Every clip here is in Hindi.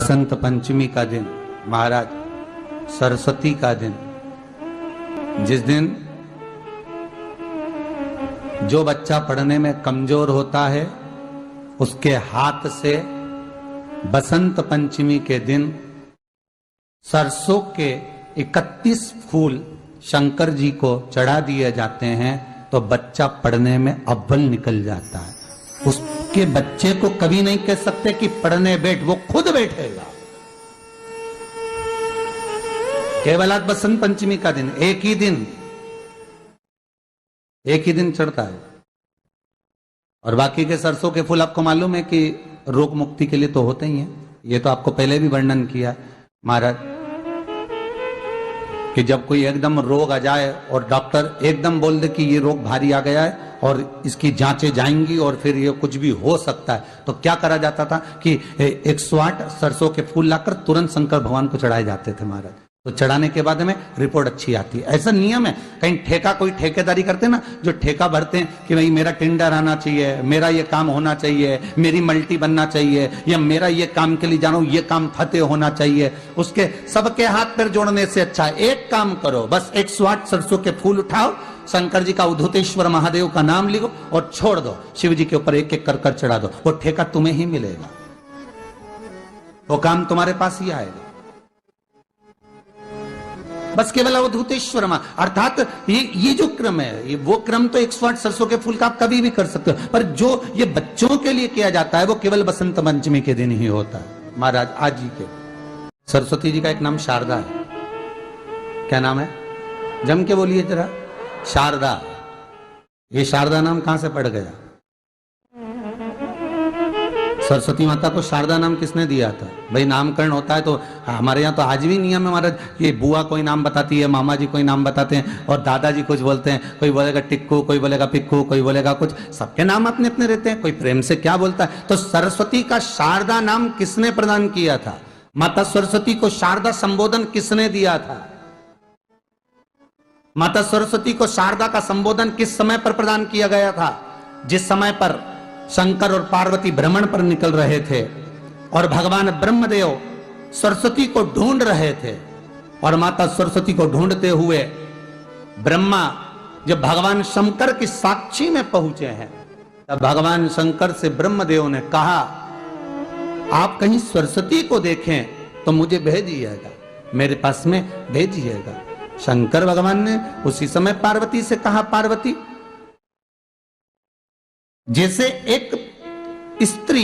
बसंत पंचमी का दिन महाराज, सरस्वती का दिन, जिस दिन जो बच्चा पढ़ने में कमजोर होता है उसके हाथ से बसंत पंचमी के दिन सरसों के 31 फूल शंकर जी को चढ़ा दिए जाते हैं तो बच्चा पढ़ने में अव्वल निकल जाता है। उसके बच्चे को कभी नहीं कह सकते कि पढ़ने बैठ, वो खुद बैठेगा। केवल आज बसंत पंचमी का दिन, एक ही दिन चढ़ता है। और बाकी के सरसों के फूल आपको मालूम है कि रोग मुक्ति के लिए तो होते ही हैं। ये तो आपको पहले भी वर्णन किया महाराज कि जब कोई एकदम रोग आ जाए और डॉक्टर एकदम बोल दे कि ये रोग भारी आ गया है और इसकी जांचें जाएंगी और फिर ये कुछ भी हो सकता है, तो क्या करा जाता था कि 108 सरसों के फूल लाकर तुरंत शंकर भगवान को चढ़ाए जाते थे महाराज। तो चढ़ाने के बाद में रिपोर्ट अच्छी आती है। ऐसा नियम है। कहीं ठेका, कोई ठेकेदारी करते हैं ना, जो ठेका भरते हैं कि भाई मेरा टेंडर आना चाहिए, मेरा ये काम होना चाहिए, मेरी मल्टी बनना चाहिए, या मेरा ये काम के लिए जा रहा हूं, ये काम फतेह होना चाहिए, उसके सबके हाथ पैर जोड़ने से अच्छा है एक काम करो, बस 108 सरसों के फूल उठाओ, शंकर जी का उद्धतेश्वर महादेव का नाम लिखो और छोड़ दो, शिव जी के ऊपर एक एक कर चढ़ा दो, वो ठेका तुम्हें ही मिलेगा, वो काम तुम्हारे पास ही आएगा। बस केवल अवधूतेश्वर अर्थात ये जो क्रम है, ये वो क्रम तो 108 सरसों के फूल का आप कभी भी कर सकते हो, पर जो ये बच्चों के लिए किया जाता है वो केवल बसंत पंचमी के दिन ही होता है महाराज। आज जी के सरस्वती जी का एक नाम शारदा है। क्या नाम है? जम के बोलिए जरा। शारदा। ये शारदा नाम कहां से पड़ गया? सरस्वती माता को शारदा नाम किसने दिया था? भाई नामकरण होता है तो हमारे यहाँ तो आज भी नियम है महाराज, ये बुआ कोई नाम बताती है, मामा जी कोई नाम बताते हैं और दादाजी कुछ बोलते हैं, कोई बोलेगा टिक्कू, कोई बोलेगा पिक्कू, कोई बोलेगा कुछ, सबके नाम अपने अपने रहते हैं, कोई प्रेम से क्या बोलता है। तो सरस्वती का शारदा नाम किसने प्रदान किया था? माता सरस्वती को शारदा संबोधन किसने दिया था? माता सरस्वती को शारदा का संबोधन किस समय पर प्रदान किया गया था? जिस समय पर शंकर और पार्वती भ्रमण पर निकल रहे थे और भगवान ब्रह्मदेव सरस्वती को ढूंढ रहे थे, और माता सरस्वती को ढूंढते हुए ब्रह्मा जब भगवान शंकर की साक्षी में पहुंचे हैं, तब भगवान शंकर से ब्रह्मदेव ने कहा आप कहीं सरस्वती को देखें तो मुझे भेजिएगा, मेरे पास में भेजिएगा। शंकर भगवान ने उसी समय पार्वती से कहा, पार्वती, जैसे एक स्त्री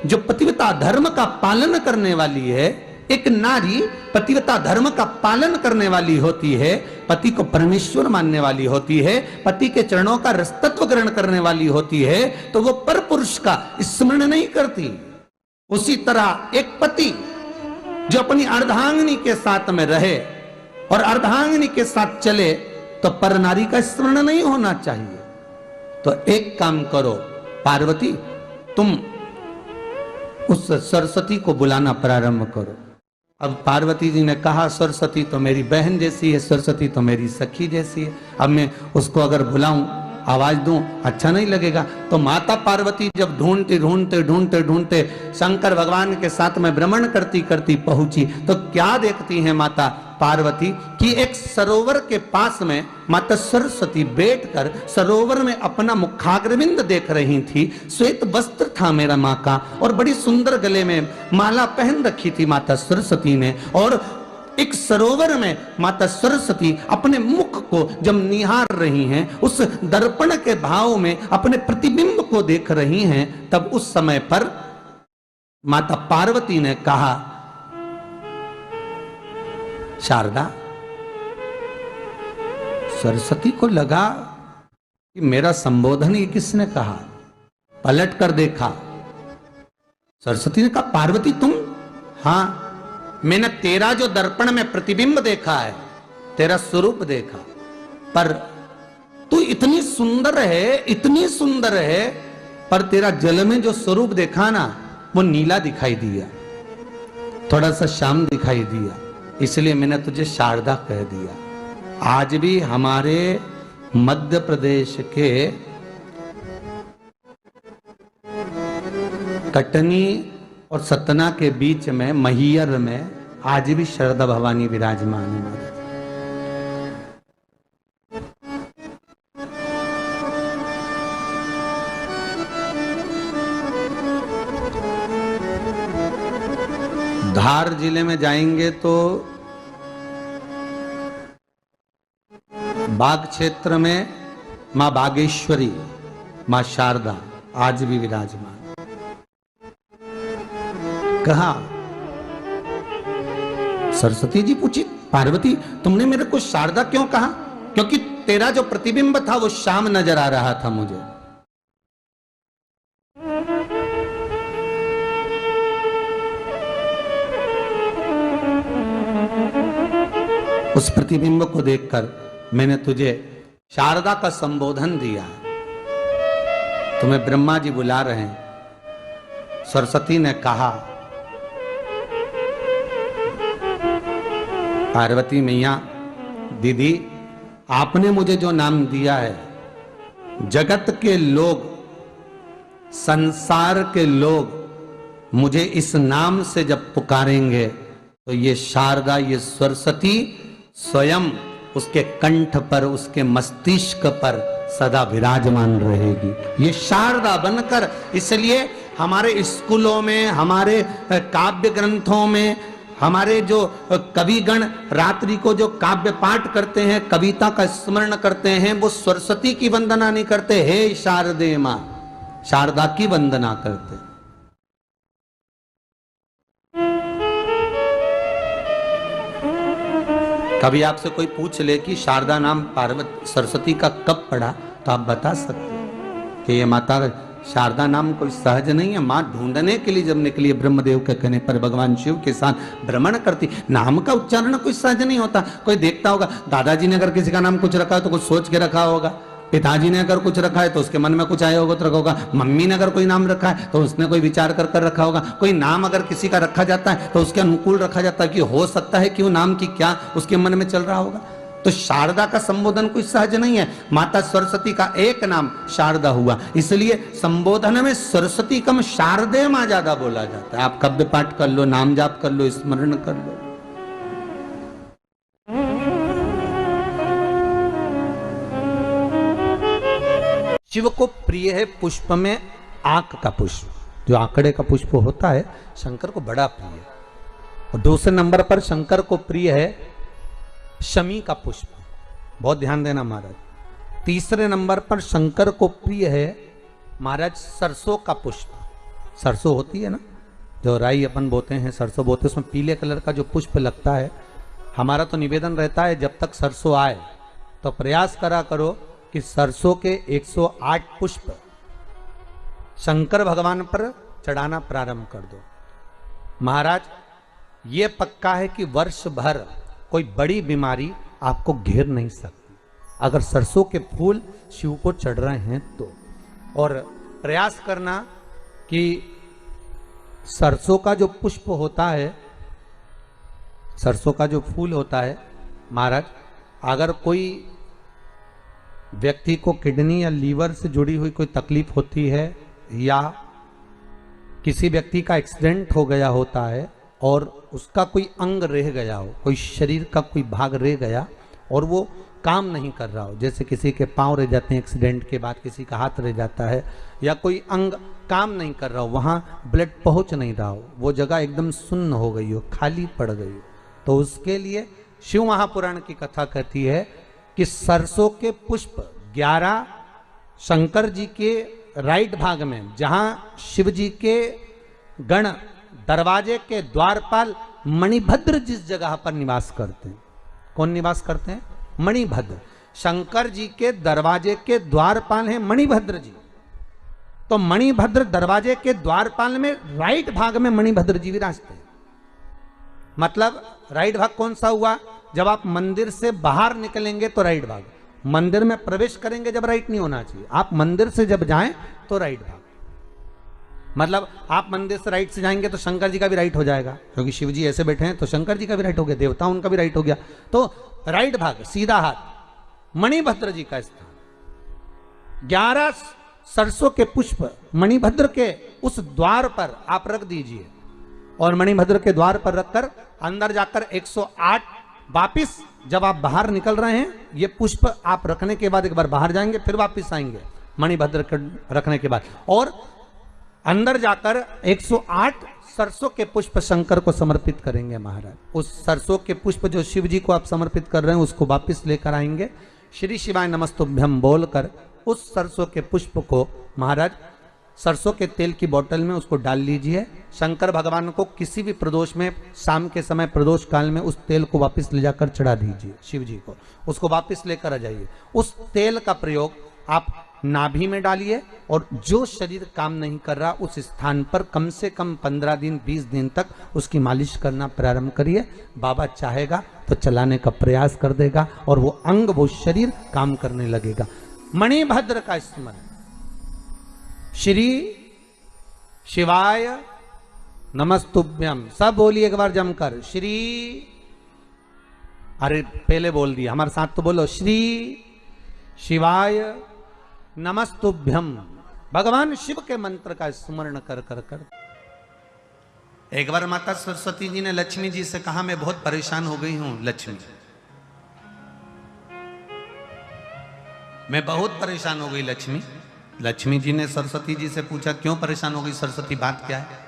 जो पतिव्रता धर्म का पालन करने वाली है, एक नारी पतिव्रता धर्म का पालन करने वाली होती है, पति को परमेश्वर मानने वाली होती है, पति के चरणों का रसतत्व ग्रहण करने वाली होती है, तो वो पर पुरुष का स्मरण नहीं करती। उसी तरह एक पति जो अपनी अर्धांगिनी के साथ में रहे और अर्धांगिनी के साथ चले तो पर नारी का स्मरण नहीं होना चाहिए। तो एक काम करो पार्वती, तुम उस सरस्वती को बुलाना प्रारंभ करो। अब पार्वती जी ने कहा सरस्वती तो मेरी बहन जैसी है, सरस्वती तो मेरी सखी जैसी है, अब मैं उसको अगर बुलाऊं, आवाज दूं, अच्छा नहीं लगेगा। तो माता पार्वती जब ढूंढते ढूंढते ढूंढते ढूंढते शंकर भगवान के साथ में भ्रमण करती करती पहुंची, तो क्या देखती हैं माता पार्वती कि एक सरोवर के पास में माता सरस्वती बैठकर सरोवर में अपना मुखाग्रविंद देख रही थी। श्वेत वस्त्र था मेरा माँ का और बड़ी सुंदर गले में माला पहन रखी थी माता सरस्वती ने, और एक सरोवर में माता सरस्वती अपने मुख को जब निहार रही हैं, उस दर्पण के भाव में अपने प्रतिबिंब को देख रही हैं, तब उस समय पर माता पार्वती ने कहा, शारदा, सरस्वती को लगा कि मेरा संबोधन ये किसने कहा, पलट कर देखा, सरस्वती ने कहा पार्वती तुम? हाँ, मैंने तेरा जो दर्पण में प्रतिबिंब देखा है, तेरा स्वरूप देखा, पर तू इतनी सुंदर है, इतनी सुंदर है, पर तेरा जल में जो स्वरूप देखा ना वो नीला दिखाई दिया, थोड़ा सा श्याम दिखाई दिया, इसलिए मैंने तुझे शारदा कह दिया। आज भी हमारे मध्य प्रदेश के कटनी और सतना के बीच में महियर में आज भी शारदा भवानी विराजमान है महाराज। धार जिले में जाएंगे तो बाग क्षेत्र में मां बागेश्वरी, मां शारदा आज भी विराजमान। कहा सरस्वती जी पूछी, पार्वती तुमने मेरे को शारदा क्यों कहा? क्योंकि तेरा जो प्रतिबिंब था वो शाम नजर आ रहा था मुझे। उस प्रतिबिंब को देखकर मैंने तुझे शारदा का संबोधन दिया। तुम्हें ब्रह्मा जी बुला रहे हैं। सरस्वती ने कहा, पार्वती मैया दीदी, आपने मुझे जो नाम दिया है, जगत के लोग, संसार के लोग मुझे इस नाम से जब पुकारेंगे तो ये शारदा, ये सरस्वती स्वयं उसके कंठ पर, उसके मस्तिष्क पर सदा विराजमान रहेगी, ये शारदा बनकर। इसलिए हमारे स्कूलों में, हमारे काव्य ग्रंथों में, हमारे जो कविगण रात्रि को जो काव्य पाठ करते हैं, कविता का स्मरण करते हैं, वो सरस्वती की वंदना नहीं करते, हे शारदे मां, शारदा की वंदना करते। कभी आपसे कोई पूछ ले कि शारदा नाम पार्वती सरस्वती का कब पड़ा, तो आप बता सकते हैं कि ये माता शारदा नाम कोई सहज नहीं है। माँ ढूंढने के लिए जब निकली, ब्रह्मदेव के कहने पर भगवान शिव के साथ भ्रमण करती। नाम का उच्चारण कोई सहज नहीं होता। कोई देखता होगा, दादाजी ने अगर किसी का नाम कुछ रखा है तो कुछ सोच के रखा होगा, पिताजी ने अगर कुछ रखा है तो उसके मन में कुछ आया होगा तो रखा होगा, मम्मी ने अगर कोई नाम रखा है तो उसने कोई विचार कर कर रखा होगा। कोई नाम अगर किसी का रखा जाता है तो उसके अनुकूल रखा जाता है कि हो सकता है कि वो नाम की क्या उसके मन में चल रहा होगा। तो शारदा का संबोधन कोई सहज नहीं है। माता सरस्वती का एक नाम शारदा हुआ, इसलिए संबोधन में सरस्वती कम शारदे मां ज्यादा बोला जाता है। आप काव्य पाठ कर लो, नाम जाप कर लो, स्मरण कर लो। शिव को प्रिय है पुष्प में आंक का पुष्प, जो आंकड़े का पुष्प होता है, शंकर को बड़ा प्रिय है। और दूसरे नंबर पर शंकर को प्रिय है शमी का पुष्प, बहुत ध्यान देना महाराज। तीसरे नंबर पर शंकर को प्रिय है महाराज सरसों का पुष्प। सरसों होती है ना, जो राई अपन बोते हैं, सरसों बोते हैं, उसमें पीले कलर का जो पुष्प लगता है। हमारा तो निवेदन रहता है जब तक सरसों आए तो प्रयास करा करो कि सरसों के 108 पुष्प शंकर भगवान पर चढ़ाना प्रारंभ कर दो। महाराज ये पक्का है कि वर्ष भर कोई बड़ी बीमारी आपको घेर नहीं सकती अगर सरसों के फूल शिव को चढ़ रहे हैं तो। और प्रयास करना कि सरसों का जो पुष्प होता है, सरसों का जो फूल होता है महाराज, अगर कोई व्यक्ति को किडनी या लीवर से जुड़ी हुई कोई तकलीफ होती है, या किसी व्यक्ति का एक्सीडेंट हो गया होता है और उसका कोई अंग रह गया हो, कोई शरीर का कोई भाग रह गया और वो काम नहीं कर रहा हो, जैसे किसी के पांव रह जाते हैं एक्सीडेंट के बाद, किसी का हाथ रह जाता है, या कोई अंग काम नहीं कर रहा हो, वहाँ ब्लड पहुँच नहीं रहा हो, वो जगह एकदम सुन्न हो गई हो, खाली पड़ गई हो, तो उसके लिए शिव महापुराण की कथा कहती है कि सरसों के पुष्प 11 शंकर जी के राइट भाग में, जहाँ शिव जी के गण दरवाजे के द्वारपाल मणिभद्र जिस जगह पर निवास करते हैं, कौन निवास करते हैं? मणिभद्र। शंकर जी के दरवाजे के द्वारपाल हैं मणिभद्र जी। तो मणिभद्र दरवाजे के द्वारपाल में राइट भाग में मणिभद्र जी विराजते हैं। मतलब राइट भाग कौन सा हुआ? जब आप मंदिर से बाहर निकलेंगे तो राइट भाग, मंदिर में प्रवेश करेंगे जब राइट नहीं होना चाहिए, आप मंदिर से जब जाएं तो राइट भाग। मतलब आप मंदिर से राइट से जाएंगे तो शंकर जी का भी राइट हो जाएगा, क्योंकि शिव जी ऐसे बैठे हैं तो शंकर जी का भी राइट हो गया, देवता उनका भी राइट हो गया, तो राइट भाग सीधा हाथ मणिभद्र जी का स्थान। 11 सरसों के पुष्प मणिभद्र के उस द्वार पर आप रख दीजिए। और मणिभद्र के द्वार पर रखकर अंदर जाकर 108 वापिस जब आप बाहर निकल रहे हैं, ये पुष्प आप रखने के बाद एक बार बाहर जाएंगे, फिर वापिस आएंगे मणिभद्र रखने के बाद, और अंदर जाकर 108 सरसों के पुष्प शंकर को समर्पित करेंगे महाराज। उस सरसों के पुष्प जो शिव जी को आप समर्पित कर रहे हैं उसको वापिस लेकर आएंगे। श्री शिवाय नमस्तुभ्यम बोलकर उस सरसों के पुष्प को महाराज सरसों के तेल की बोतल में उसको डाल लीजिए। शंकर भगवान को किसी भी प्रदोष में, शाम के समय प्रदोष काल में उस तेल को वापस ले जाकर चढ़ा दीजिए शिव जी को, उसको वापस लेकर आ जाइए। उस तेल का प्रयोग आप नाभि में डालिए और जो शरीर काम नहीं कर रहा उस स्थान पर कम से कम 15 दिन 20 दिन तक उसकी मालिश करना प्रारंभ करिए। बाबा चाहेगा तो चलाने का प्रयास कर देगा और वो अंग, वो शरीर काम करने लगेगा। मणिभद्र का स्मरण। श्री शिवाय नमस्तुभ्यम, सब बोलिए एक बार जमकर। श्री, अरे पहले बोल दिया, हमारे साथ तो बोलो। श्री शिवाय नमस्तुभ्यम। भगवान शिव के मंत्र का स्मरण कर कर कर। एक बार माता सरस्वती जी ने लक्ष्मी जी से कहा, मैं बहुत परेशान हो गई हूं लक्ष्मी, मैं बहुत परेशान हो गई लक्ष्मी। लक्ष्मी जी ने सरस्वती जी से पूछा, क्यों परेशान हो गई सरस्वती, बात क्या है?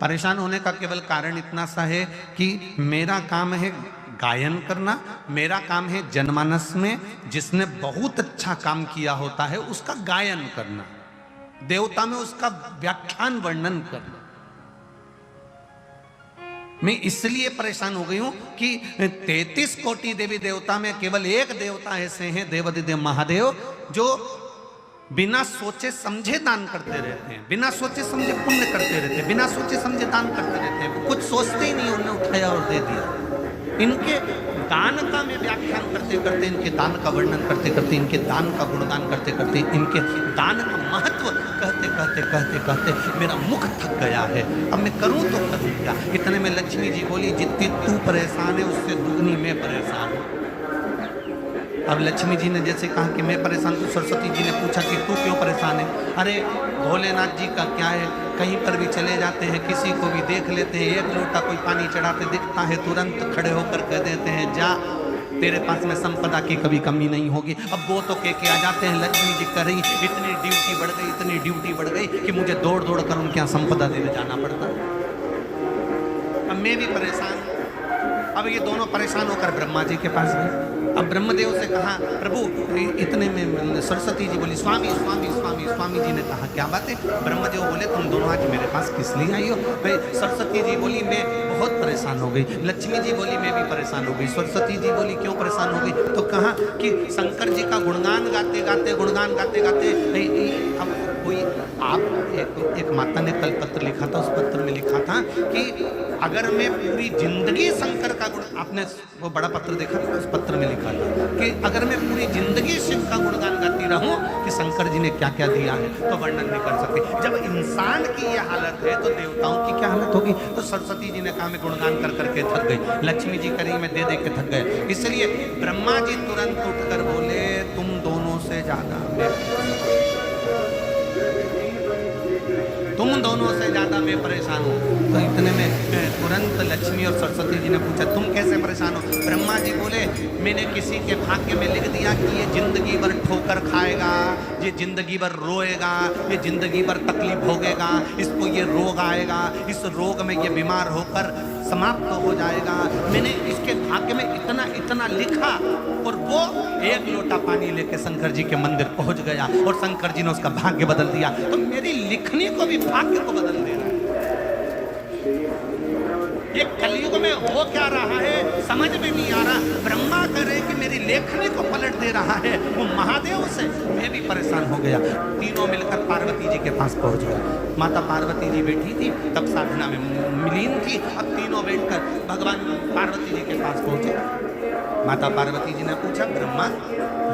परेशान होने का केवल कारण इतना सा है कि मेरा काम है गायन करना, मेरा काम है जनमानस में जिसने बहुत अच्छा काम किया होता है उसका गायन करना, देवता में उसका व्याख्यान वर्णन करना। मैं इसलिए परेशान हो गई हूं कि 33 कोटि देवी देवता में केवल एक देवता ऐसे हैं, देवाधिदेव महादेव, जो बिना सोचे समझे दान करते रहते हैं, बिना सोचे समझे पुण्य करते रहते हैं, बिना सोचे समझे दान करते रहते हैं। कुछ सोचते ही नहीं, उन्होंने उठाया और दे दिया। इनके दान का मैं व्याख्यान करते करते, इनके दान का वर्णन करते करते, इनके दान का गुणगान करते करते, इनके दान का महत्व कहते कहते कहते कहते मेरा मुख थक गया है। अब मैं करूं तो करूं क्या? इतने में लक्ष्मी जी बोली, जितनी तू परेशान है उससे दुगनी मैं परेशान हूं। अब लक्ष्मी जी ने जैसे कहा कि मैं परेशान, तो सरस्वती जी ने पूछा कि तू क्यों परेशान है? अरे भोलेनाथ जी का क्या है, कहीं पर भी चले जाते हैं, किसी को भी देख लेते हैं, एक लोटा कोई पानी चढ़ाते दिखता है, तुरंत खड़े होकर कह देते हैं, जा तेरे पास में संपदा की कभी कमी नहीं होगी। अब वो तो कह के आ जाते हैं, लक्ष्मी जी कर रही, इतनी ड्यूटी बढ़ गई, इतनी ड्यूटी बढ़ गई कि मुझे दौड़ दौड़ कर उनके यहाँ संपदा देने जाना पड़ता है। अब मैं भी परेशान। अब ये दोनों परेशान होकर ब्रह्मा जी के पास गए। अब ब्रह्मदेव से कहा, प्रभु, इतने में सरस्वती जी बोली, स्वामी स्वामी स्वामी। स्वामी जी ने कहा, क्या बात है? ब्रह्मदेव बोले, तुम दोनों आज मेरे पास किस लिए आई हो? भाई सरस्वती जी बोली, मैं बहुत परेशान हो गई। लक्ष्मी जी बोली, मैं भी परेशान हो गई। सरस्वती जी बोली, क्यों परेशान हो गई? तो कहा कि शंकर जी का गुणगान गाते गाते, गुणगान गाते गाते, अब कोई आप एक माता ने कल पत्र लिखा था, उस पत्र में लिखा था कि अगर मैं पूरी जिंदगी शंकर का गुण, आपने वो बड़ा पत्र देखा था, उस पत्र में लिखा था कि अगर मैं पूरी जिंदगी शिव का गुणगान गाती रहूं कि शंकर जी ने क्या क्या दिया है तो वर्णन नहीं कर सकते। जब इंसान की ये हालत है तो देवताओं की क्या हालत होगी? तो सरस्वती जी ने कहा, मैं गुणगान कर करके थक गई। लक्ष्मी जी करी, मैं दे दे के थक गए। इसलिए ब्रह्मा जी तुरंत उठकर बोले, तुम दोनों से ज्यादा तुम दोनों से ज्यादा मैं परेशान हूँ। तो इतने में तुरंत लक्ष्मी और सरस्वती जी ने पूछा, तुम कैसे परेशान हो? ब्रह्मा जी बोले, मैंने किसी के भाग्य में लिख दिया कि ये जिंदगी भर ठोकर खाएगा, ये जिंदगी भर रोएगा, ये जिंदगी भर तकलीफ भोगेगा, इसको ये रोग आएगा, इस रोग में ये बीमार होकर समाप्त हो जाएगा। मैंने इसके भाग्य में इतना इतना लिखा और वो एक लोटा पानी लेके शंकर जी के मंदिर पहुंच गया और शंकर जी ने उसका भाग्य बदल दिया। तो मेरी लिखने को भी भाग्य को बदल दे रहा है। ये कलयुग में हो क्या रहा है समझ में नहीं आ रहा। ब्रह्मा करे कि मेरी लेखनी को पलट दे रहा है, वो महादेव से मैं भी परेशान हो गया। तीनों मिलकर पार्वती जी के पास पहुंच गए। माता पार्वती जी बैठी थी, तब साधना में मिलीन थी। अब तीनों बैठकर भगवान पार्वती जी के पास पहुंचे। माता पार्वती जी ने पूछा, ब्रह्मा,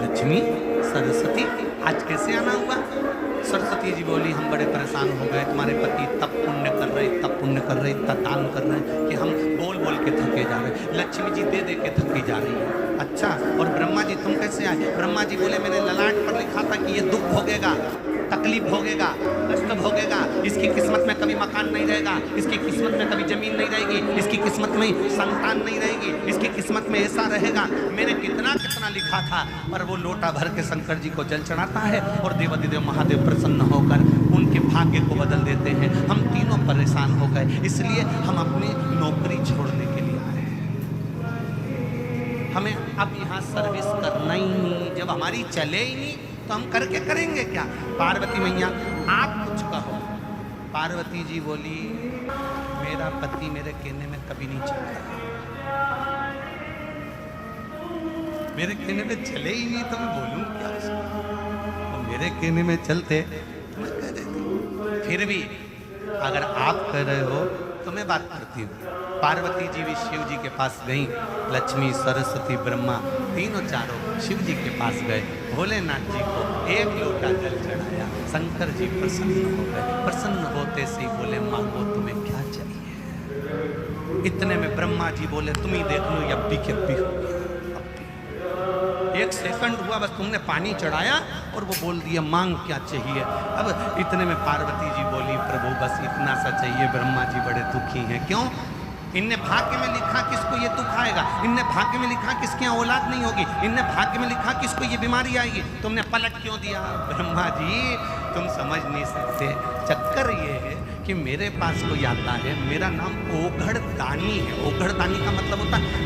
लक्ष्मी, सरस्वती, आज कैसे आना हुआ? सरस्वती जी बोली, हम बड़े परेशान हो गए, तुम्हारे पति तब पुण्य कर रहे, तब पुण्य कर रहे, तब दान कर रहे कि हम बोल बोल के थके जा रहे। लक्ष्मी जी दे दे के थकी जा रही है। अच्छा, और ब्रह्मा जी तुम कैसे आए? ब्रह्मा जी बोले, मैंने ललाट पर लिखा था कि ये दुख भोगेगा, तकलीफ भोगेगा, कष्ट भोगेगा। इसकी किस्मत में कभी मकान नहीं रहेगा, इसकी किस्मत में कभी जमीन नहीं रहेगी, इसकी किस्मत में संतान नहीं रहेगी, इसकी किस्मत में ऐसा रहेगा। मैंने कितना कितना लिखा था, पर वो लोटा भर के शंकर जी को जल चढ़ाता है और देवाधिदेव महादेव प्रसन्न होकर उनके भाग्य को बदल देते हैं। हम तीनों परेशान हो गए, इसलिए हम अपनी नौकरी छोड़ने के लिए आए हैं। हमें अब यहाँ सर्विस करना ही नहीं, जब हमारी चले ही नहीं तो हम करके करेंगे क्या। पार्वती मैया आप कुछ कहो। पार्वती जी बोली, मेरा पति मेरे कहने में कभी नहीं चलता, मेरे कहने में चले ही नहीं तो मैं बोलूं क्या उसको। तो मेरे कहने में चलते तो मैं कह देती, फिर भी अगर आप कर रहे हो तो मैं बात करती हूँ। पार्वती जी भी शिव जी के पास गई, लक्ष्मी सरस्वती ब्रह्मा तीनों चारों शिव जी के पास गए। भोलेनाथ जी को एक लोटा जल चढ़ाया, शंकर जी प्रसन्न हो गए। प्रसन्न होते से ही बोले, मांगो तुम्हें क्या चाहिए। इतने में ब्रह्मा जी बोले, तुम ही देख लो, यब्बी के अब्बी हो गया। एक सेकंड हुआ बस, तुमने पानी चढ़ाया और वो बोल दिया मांग क्या चाहिए। अब इतने में पार्वती जी बोली, प्रभु बस इतना सा चाहिए। ब्रह्मा जी बड़े दुखी हैं, क्यों? इनने भाग्य में लिखा किसको ये दुख आएगा, इनने भाग्य में लिखा किसके यहाँ औलाद नहीं होगी, इनने भाग्य में लिखा किसको ये बीमारी आएगी, तुमने पलट क्यों दिया। ब्रह्मा जी तुम समझ नहीं सकते, चक्कर ये है कि मेरे पास कोई आता है, मेरा नाम ओघड़ दानी है। ओघड़ दानी का मतलब होता है